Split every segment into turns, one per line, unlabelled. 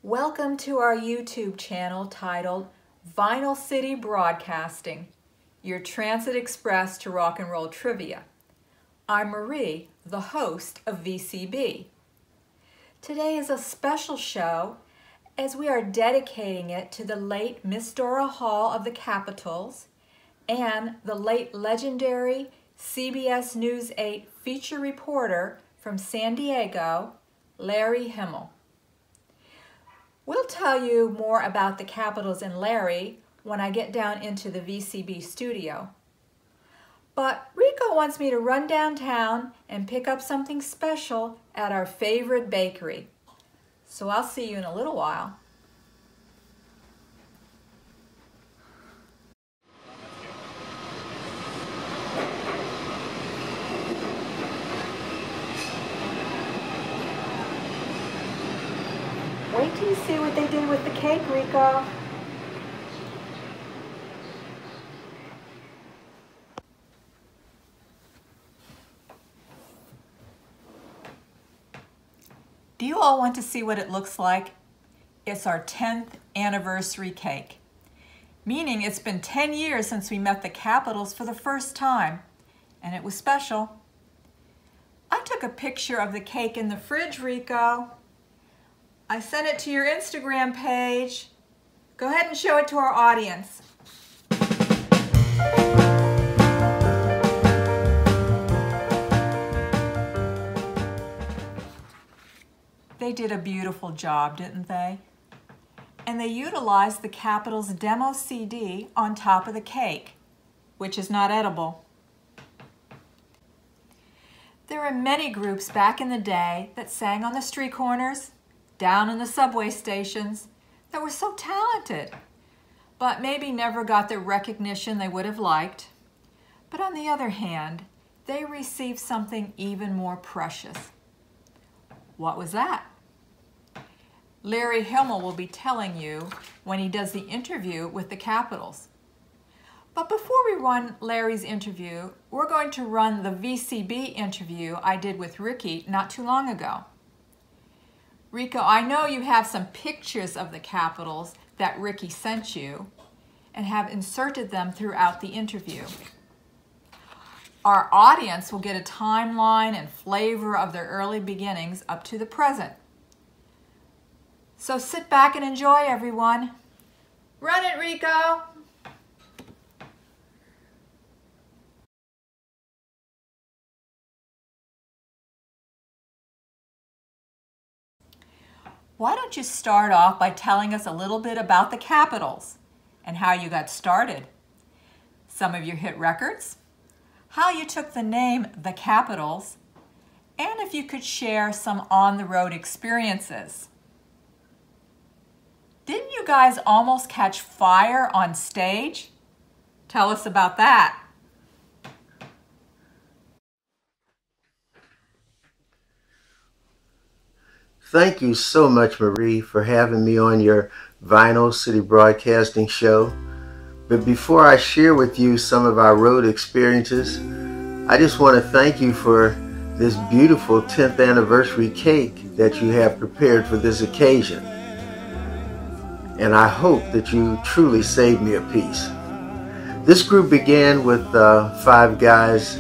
Welcome to our YouTube channel titled Vinyl City Broadcasting, your transit express to rock and roll trivia. I'm Marie, the host of VCB. Today is a special show as we are dedicating it to the late Miss Dora Hall of the Capitals and the late legendary CBS News 8 feature reporter from San Diego, Larry Himmel. We'll tell you more about the Capitals and Larry when I get down into the VCB studio. But Rico wants me to run downtown and pick up something special at our favorite bakery. So I'll see you in a little while. Wait till you see what they did with the cake, Rico. Do you all want to see what it looks like? It's our 10th anniversary cake, meaning it's been 10 years since we met the Capitals for the first time, and it was special. I took a picture of the cake in the fridge, Rico. I sent it to your Instagram page. Go ahead and show it to our audience. They did a beautiful job, didn't they? And they utilized the Capitals demo CD on top of the cake, which is not edible. There were many groups back in the day that sang on the street corners, down in the subway stations, that were so talented, but maybe never got the recognition they would have liked. But on the other hand, they received something even more precious. What was that? Larry Himmel will be telling you when he does the interview with the Capitals. But before we run Larry's interview, we're going to run the VCB interview I did with Ricky not too long ago. Rico, I know you have some pictures of the Capitals that Ricky sent you and have inserted them throughout the interview. Our audience will get a timeline and flavor of their early beginnings up to the present. So sit back and enjoy, everyone. Run it, Rico! Why don't you start off by telling us a little bit about the Capitals and how you got started, some of your hit records, how you took the name The Capitals, and if you could share some on-the-road experiences. Didn't you guys almost catch fire on stage? Tell us about that.
Thank you so much, Marie, for having me on your Vinyl City Broadcasting show. But before I share with you some of our road experiences, I just want to thank you for this beautiful 10th anniversary cake that you have prepared for this occasion. And I hope that you truly saved me a piece. This group began with 5 guys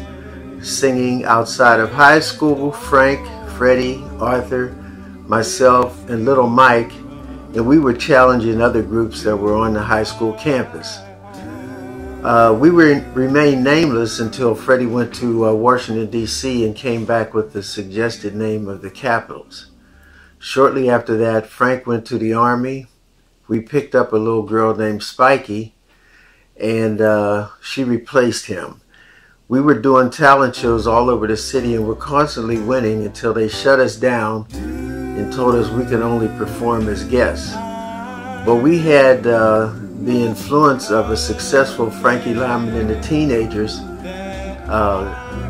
singing outside of high school: Frank, Freddie, Arthur, myself, and Little Mike, and we were challenging other groups that were on the high school campus. We remained nameless until Freddie went to Washington, D.C. and came back with the suggested name of the Capitals. Shortly after that, Frank went to the Army. We picked up a little girl named Spiky, and she replaced him. We were doing talent shows all over the city and were constantly winning until they shut us down and told us we could only perform as guests. But we had the influence of a successful Frankie Lyman and the Teenagers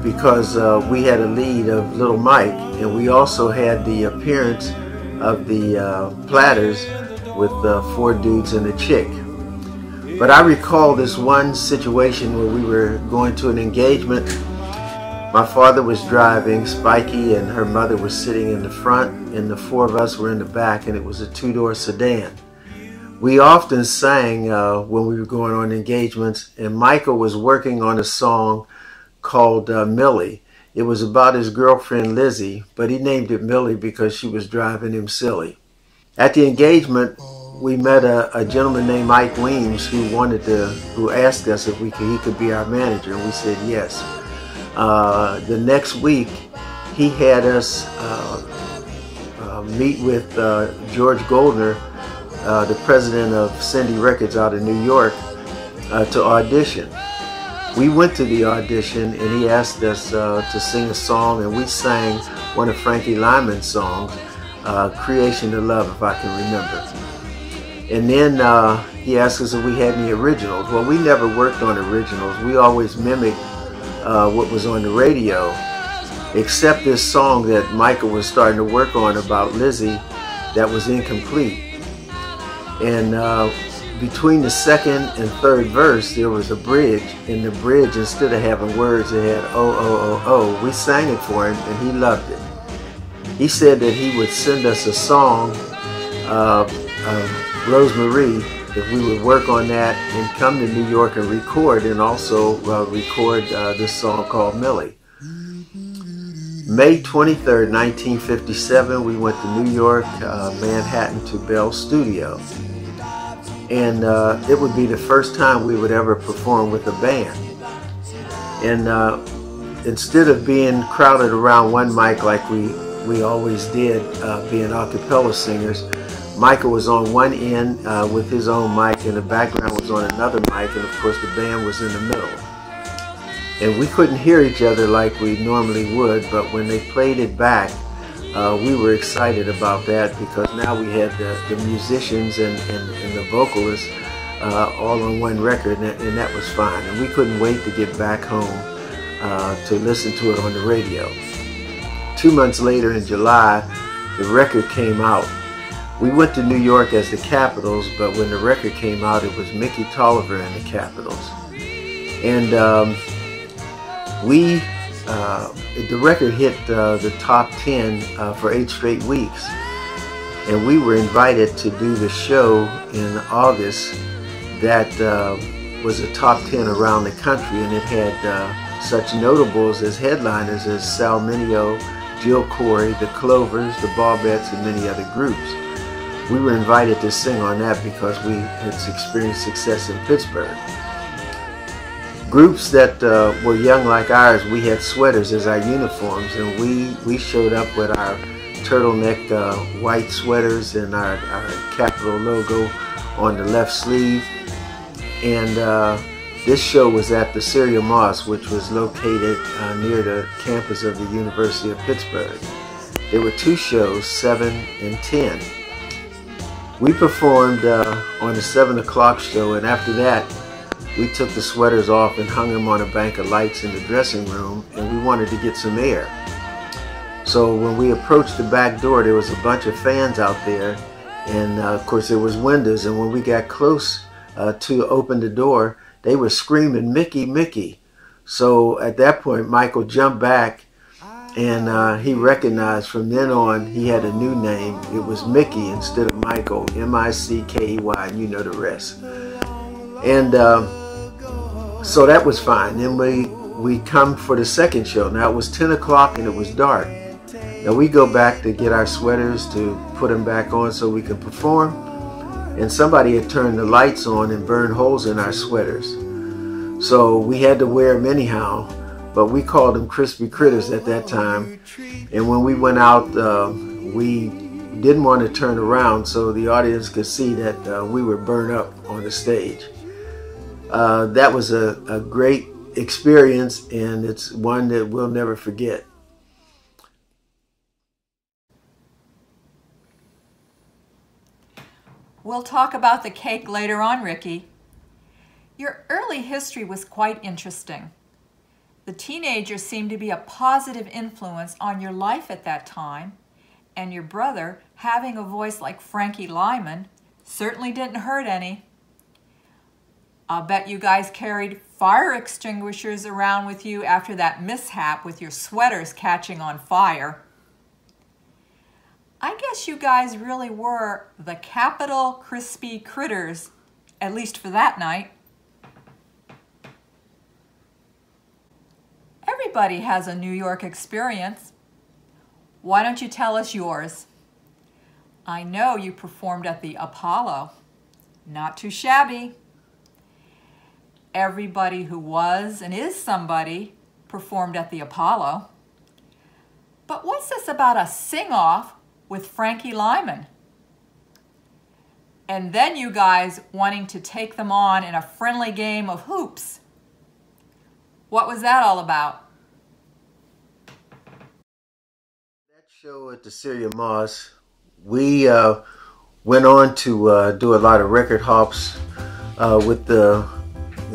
because we had a lead of Little Mike, and we also had the appearance of the Platters with 4 dudes and a chick. But I recall this one situation where we were going to an engagement. My father was driving, Spiky and her mother was sitting in the front, and the four of us were in the back, and it was a two-door sedan. We often sang when we were going on engagements, and Michael was working on a song called Millie. It was about his girlfriend Lizzie, but he named it Millie because she was driving him silly. At the engagement, we met a gentleman named Mike Weems who asked us if he could be our manager, and we said yes. The next week, he had us meet with George Goldner, the president of Cindy Records out of New York, to audition. We went to the audition, and he asked us to sing a song, and we sang one of Frankie Lyman's songs, Creation to Love, if I can remember. And then he asked us if we had any originals. Well, we never worked on originals. We always mimicked what was on the radio, except this song that Michael was starting to work on about Lizzie that was incomplete. And between the second and third verse, there was a bridge. In the bridge, instead of having words, it had oh, oh, oh, oh. We sang it for him, and he loved it. He said that he would send us a song, Rosemary, if we would work on that and come to New York and record, and also record this song called Millie. May 23rd, 1957, we went to New York, Manhattan, to Bell Studio. And it would be the first time we would ever perform with a band. And instead of being crowded around one mic like we always did, being a cappella singers, Michael was on one end with his own mic, and the background was on another mic, and of course the band was in the middle. And we couldn't hear each other like we normally would, but when they played it back, we were excited about that, because now we had the musicians and the vocalists all on one record, and that was fine. And we couldn't wait to get back home to listen to it on the radio. 2 months later, in July, the record came out. We went to New York as the Capitals, but when the record came out, it was Mickey Toliver and the Capitals. And the record hit the top 10 for 8 straight weeks. And we were invited to do the show in August that was a top 10 around the country, and it had such notables as headliners as Sal Mineo, Jill Corey, the Clovers, the Barbettes, and many other groups. We were invited to sing on that because we had experienced success in Pittsburgh. Groups that were young like ours, we had sweaters as our uniforms, and we showed up with our turtleneck white sweaters and our Capitol logo on the left sleeve. And this show was at the Syria Moss, which was located near the campus of the University of Pittsburgh. There were 2 shows, 7 and 10. We performed on the 7 o'clock show, and after that, we took the sweaters off and hung them on a bank of lights in the dressing room, and we wanted to get some air. So when we approached the back door, there was a bunch of fans out there, and of course there was windows, and when we got close to open the door, they were screaming, "Mickey, Mickey." So at that point, Michael jumped back, and he recognized from then on he had a new name. It was Mickey instead of Michael, M-I-C-K-E-Y, and you know the rest. And so that was fine. Then we come for the second show. Now it was 10 o'clock and it was dark. Now we go back to get our sweaters to put them back on so we can perform. And somebody had turned the lights on and burned holes in our sweaters. So we had to wear them anyhow, but we called them crispy critters at that time. And when we went out, we didn't want to turn around so the audience could see that we were burned up on the stage. That was a great experience, and it's one that we'll never forget.
We'll talk about the cake later on, Ricky. Your early history was quite interesting. The teenagers seemed to be a positive influence on your life at that time, and your brother, having a voice like Frankie Lyman, certainly didn't hurt any. I'll bet you guys carried fire extinguishers around with you after that mishap with your sweaters catching on fire. I guess you guys really were the capital crispy critters, at least for that night. Everybody has a New York experience. Why don't you tell us yours? I know you performed at the Apollo. Not too shabby. Everybody who was and is somebody performed at the Apollo. But what's this about a sing-off with Frankie Lyman? And then you guys wanting to take them on in a friendly game of hoops. What was that all about?
That show at the Celia Moss, we went on to do a lot of record hops with the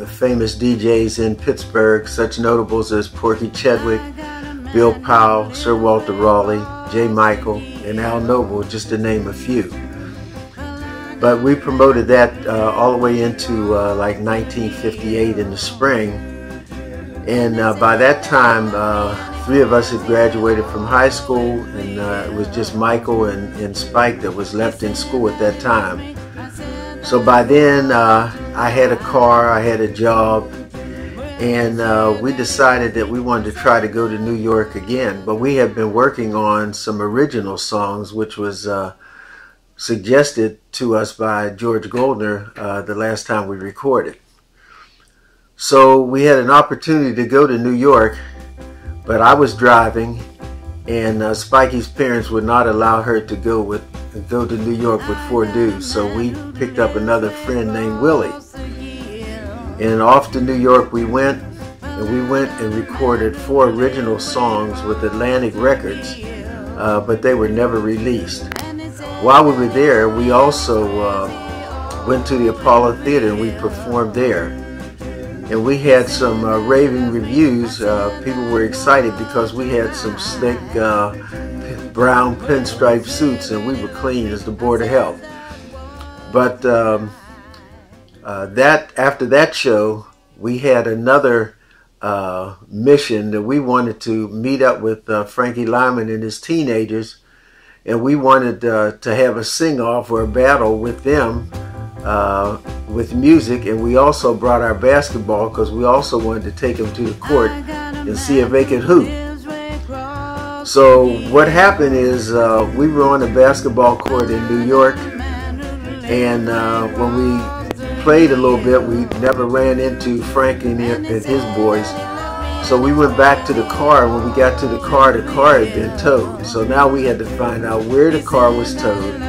famous DJs in Pittsburgh, such notables as Porky Chedwick, Bill Powell, Sir Walter Raleigh, J. Michael, and Al Noble, just to name a few. But we promoted that all the way into like 1958 in the spring. And by that time, 3 of us had graduated from high school, and it was just Michael and Spike that was left in school at that time. So by then, I had a car, I had a job, and we decided that we wanted to try to go to New York again. But we had been working on some original songs, which was suggested to us by George Goldner the last time we recorded. So we had an opportunity to go to New York, but I was driving, and Spikey's parents would not allow her to go to New York with 4 dudes. So we picked up another friend named Willie, and off to New York we went, and recorded 4 original songs with Atlantic Records, but they were never released. While we were there, we also went to the Apollo Theater and we performed there. And we had some raving reviews. People were excited because we had some slick brown pinstripe suits and we were clean as the Board of Health. But after that show, we had another mission that we wanted to meet up with Frankie Lyman and his teenagers, and we wanted to have a sing-off or a battle with them with music, and we also brought our basketball because we also wanted to take them to the court and see if they could hoop. So what happened is we were on a basketball court in New York, and when we played a little bit, we never ran into Frank and his boys. So we went back to the car. When we got to the car had been towed. So now we had to find out where the car was towed.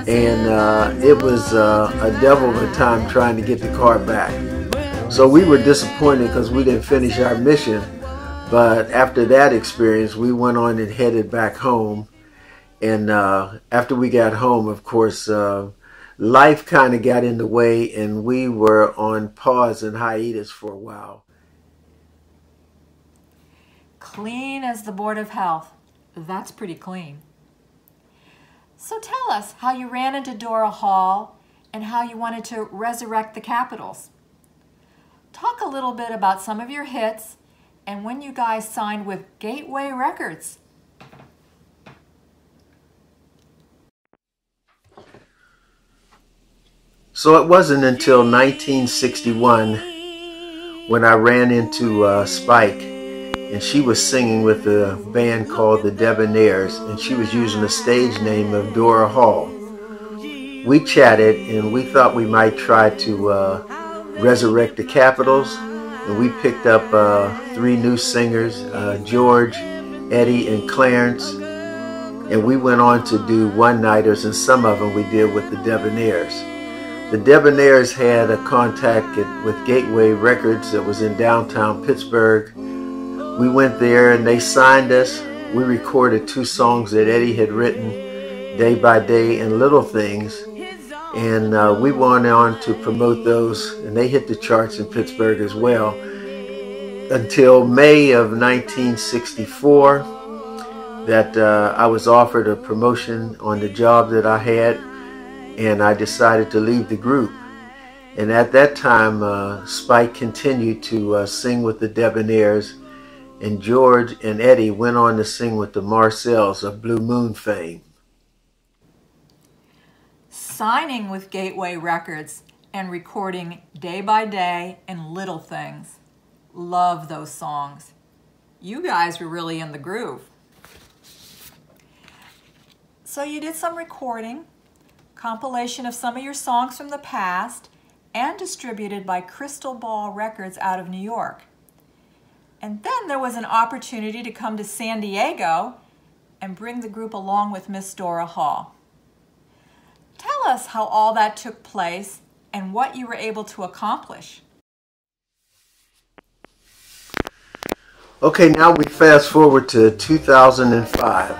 And it was a devil of a time trying to get the car back. So we were disappointed because we didn't finish our mission. But after that experience, we went on and headed back home. And after we got home, of course, life kind of got in the way, and we were on pause and hiatus for a while.
Clean as the Board of Health. That's pretty clean. So tell us how you ran into Dora Hall and how you wanted to resurrect the Capitals. Talk a little bit about some of your hits and when you guys signed with Gateway Records.
So it wasn't until 1961 when I ran into Spike, and she was singing with a band called the Debonaires, and she was using the stage name of Dora Hall. We chatted, and we thought we might try to resurrect the Capitals, and we picked up 3 new singers, George, Eddie, and Clarence, and we went on to do one-nighters, and some of them we did with the Debonaires. The Debonaires had a contact with Gateway Records that was in downtown Pittsburgh. We went there and they signed us. We recorded 2 songs that Eddie had written, Day by Day and Little Things. And we went on to promote those, and they hit the charts in Pittsburgh as well. Until May of 1964 that I was offered a promotion on the job that I had, and I decided to leave the group. And at that time, Spike continued to sing with the Debonaires, and George and Eddie went on to sing with the Marcells of Blue Moon fame.
signing with Gateway Records and recording Day by Day and Little Things. Love those songs. You guys were really in the groove. So you did some recording, compilation of some of your songs from the past, and distributed by Crystal Ball Records out of New York. And then there was an opportunity to come to San Diego and bring the group along with Miss Dora Hall. Tell us how all that took place and what you were able to accomplish.
Okay, now we fast forward to 2005.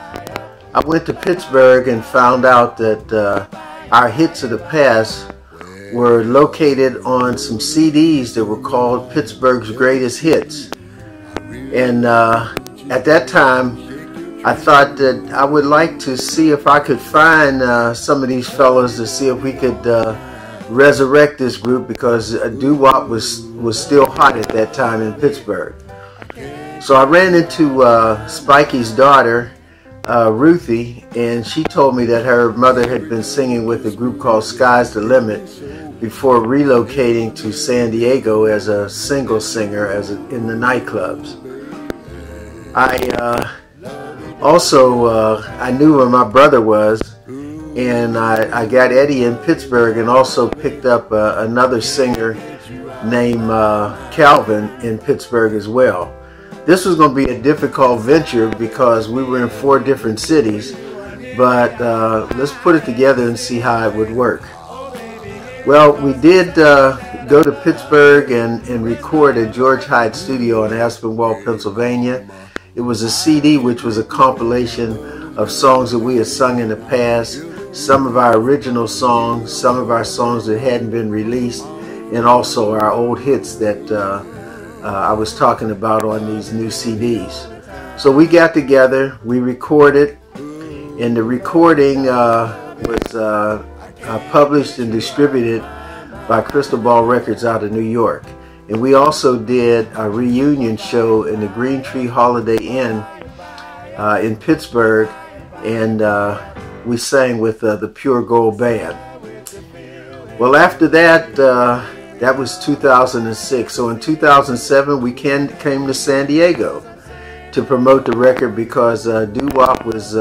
I went to Pittsburgh and found out that our hits of the past were located on some CDs that were called Pittsburgh's Greatest Hits. And at that time, I thought that I would like to see if I could find some of these fellows to see if we could resurrect this group, because doo-wop was still hot at that time in Pittsburgh. So I ran into Spikey's daughter, Ruthie, and she told me that her mother had been singing with a group called Sky's the Limit before relocating to San Diego as a single singer in the nightclubs. I knew where my brother was, and I got Eddie in Pittsburgh and also picked up another singer named Calvin in Pittsburgh as well. This was going to be a difficult venture because we were in 4 different cities, but let's put it together and see how it would work. Well, we did go to Pittsburgh and record at George Hyde Studio in Aspinwall, Pennsylvania. It was a CD which was a compilation of songs that we had sung in the past, some of our original songs, some of our songs that hadn't been released, and also our old hits that I was talking about on these new CDs. So we got together, we recorded, and the recording was published and distributed by Crystal Ball Records out of New York. And we also did a reunion show in the Green Tree Holiday Inn in Pittsburgh, and we sang with the Pure Gold Band. Well, after that, that was 2006. So in 2007, we came to San Diego to promote the record because doo-wop was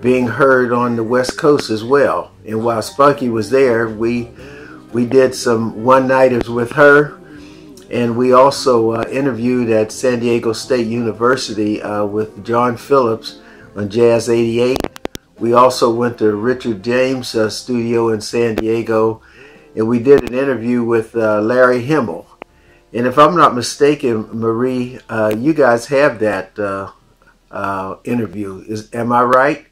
being heard on the West Coast as well. And while Spunky was there, we did some one-nighters with her. And we also interviewed at San Diego State University with John Phillips on Jazz 88. We also went to Richard James' studio in San Diego, and we did an interview with Larry Himmel. And if I'm not mistaken, Marie, you guys have that interview. Am I right?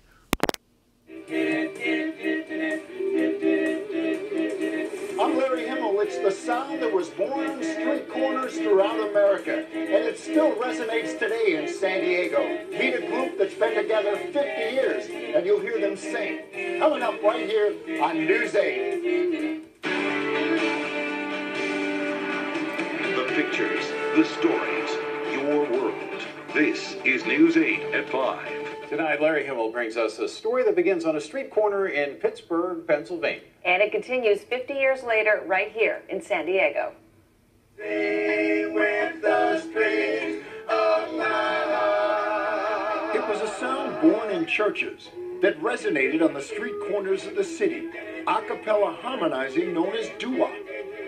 I'm Larry Himmel. It's the sound that was born on street corners throughout America, and it still resonates today in San Diego. Meet a group that's been together 50 years, and you'll hear them sing. Coming up right here on News 8.
The pictures, the stories, your world. This is News 8 at 5.
Tonight, Larry Himmel brings us a story that begins on a street corner in Pittsburgh, Pennsylvania.
And it continues 50 years later right here in San Diego.
Sing with the streets of my heart. It was a sound born in churches that resonated on the street corners of the city, a cappella harmonizing known as doo-wop.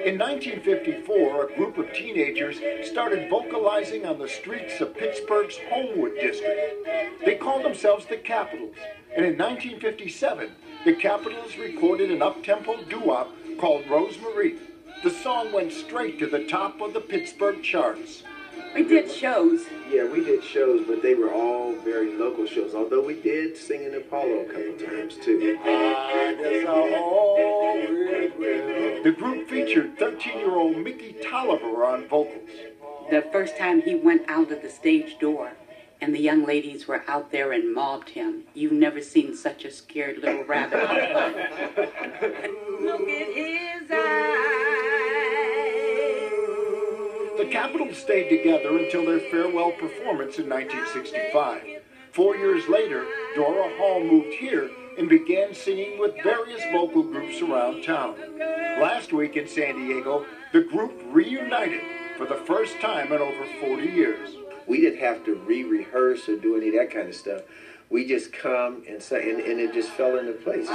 In 1954, a group of teenagers started vocalizing on the streets of Pittsburgh's Homewood district. They called themselves the Capitals, and in 1957, the Capitals recorded an up-tempo doo-wop called Rosemary. The song went straight to the top of the Pittsburgh charts.
We did shows.
Yeah, we did shows, but they were all very local shows, although we did sing in Apollo a couple times too.
The group featured 13-year-old Mickey Toliver on vocals.
The first time he went out of the stage door and the young ladies were out there and mobbed him. You've never seen such a scared little rabbit. Look at his eyes.
The Capitals stayed together until their farewell performance in 1965. 4 years later, Dora Hall moved here and began singing with various vocal groups around town. Last week in San Diego, the group reunited for the first time in over 40 years.
We didn't have to re-rehearse or do any of that kind of stuff. We just come and say, and it just fell into place.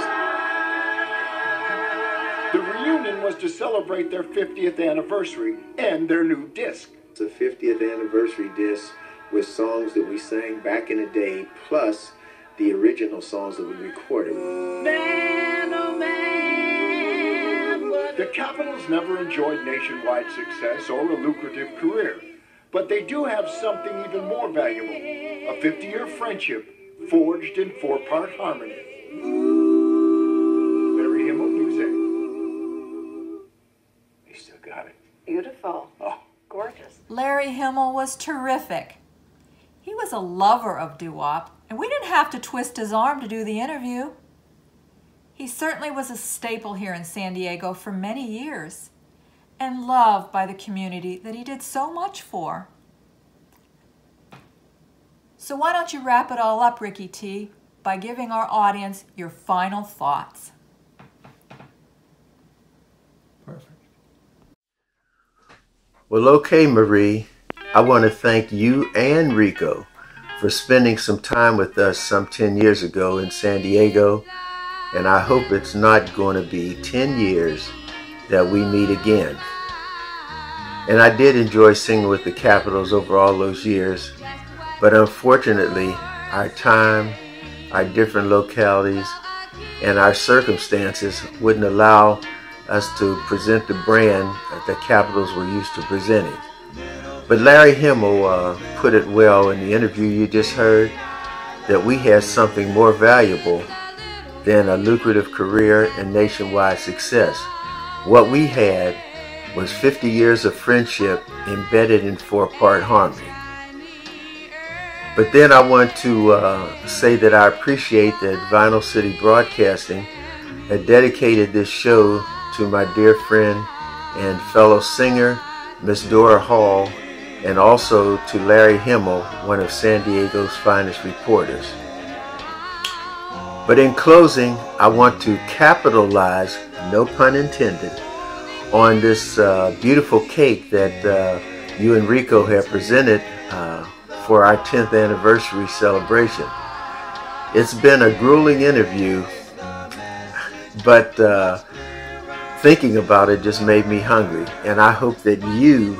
The reunion was to celebrate their 50th anniversary and their new disc.
It's a 50th anniversary disc with songs that we sang back in the day, plus the original songs that we recorded.
Man, oh man, the Capitals never enjoyed nationwide success or a lucrative career, but they do have something even more valuable, a 50-year friendship forged in 4-part harmony. Larry Himmel, News 8. He still got it.
Beautiful.
Oh.
Gorgeous.
Larry Himmel was terrific. He was a lover of doo-wop, and we didn't have to twist his arm to do the interview. He certainly was a staple here in San Diego for many years, and loved by the community that he did so much for. So why don't you wrap it all up, Ricky T, by giving our audience your final thoughts?
Perfect. Well, okay, Marie, I want to thank you and Rico for spending some time with us some 10 years ago in San Diego, and I hope it's not going to be 10 years that we meet again. And I did enjoy singing with the Capitals over all those years, but unfortunately, our time, our different localities, and our circumstances wouldn't allow us to present the brand that the Capitals were used to presenting. But Larry Himmel put it well in the interview you just heard, that we had something more valuable than a lucrative career and nationwide success. What we had was 50 years of friendship embedded in 4-part harmony. But then I want to say that I appreciate that Vinyl City Broadcasting had dedicated this show to my dear friend and fellow singer, Miss Dora Hall, and also to Larry Himmel, one of San Diego's finest reporters. But in closing, I want to capitalize, no pun intended, on this beautiful cake that you and Rico have presented for our 10th anniversary celebration. It's been a grueling interview, but thinking about it just made me hungry, and I hope that you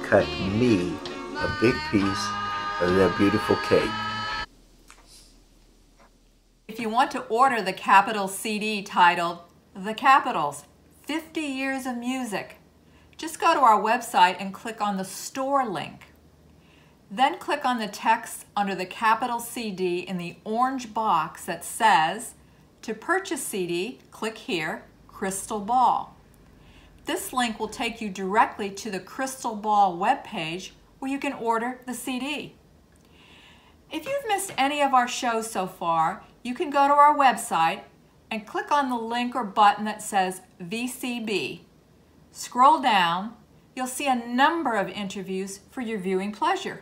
cut me a big piece of that beautiful cake.
If you want to order the Capitals CD titled The Capitals, 50 Years of Music, just go to our website and click on the store link. Then click on the text under the Capitals CD in the orange box that says, to purchase CD, click here, Crystal Ball. This link will take you directly to the Crystal Ball webpage where you can order the CD. If you've missed any of our shows so far, you can go to our website and click on the link or button that says VCB. Scroll down, you'll see a number of interviews for your viewing pleasure.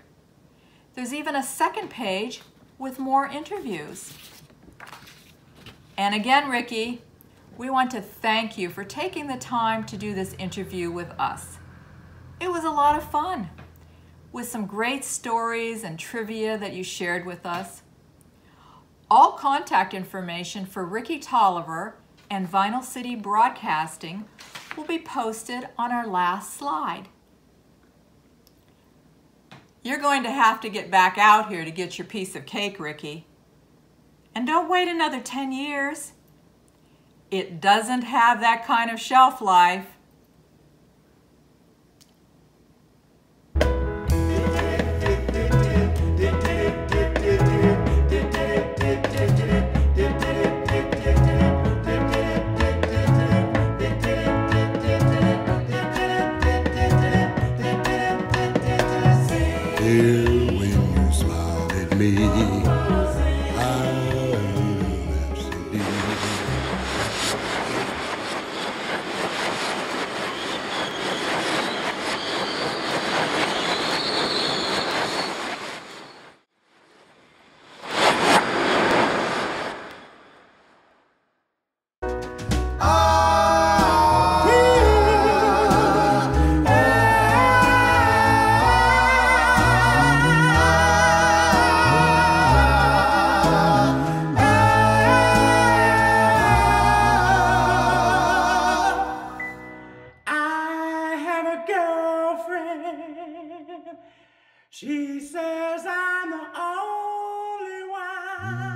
There's even a second page with more interviews. And again, Ricky, we want to thank you for taking the time to do this interview with us. It was a lot of fun, with some great stories and trivia that you shared with us. All contact information for Ricky Toliver and Vinyl City Broadcasting will be posted on our last slide. You're going to have to get back out here to get your piece of cake, Ricky. And don't wait another 10 years. It doesn't have that kind of shelf life.
Dear, when you smile at me, I
She says I'm the only one.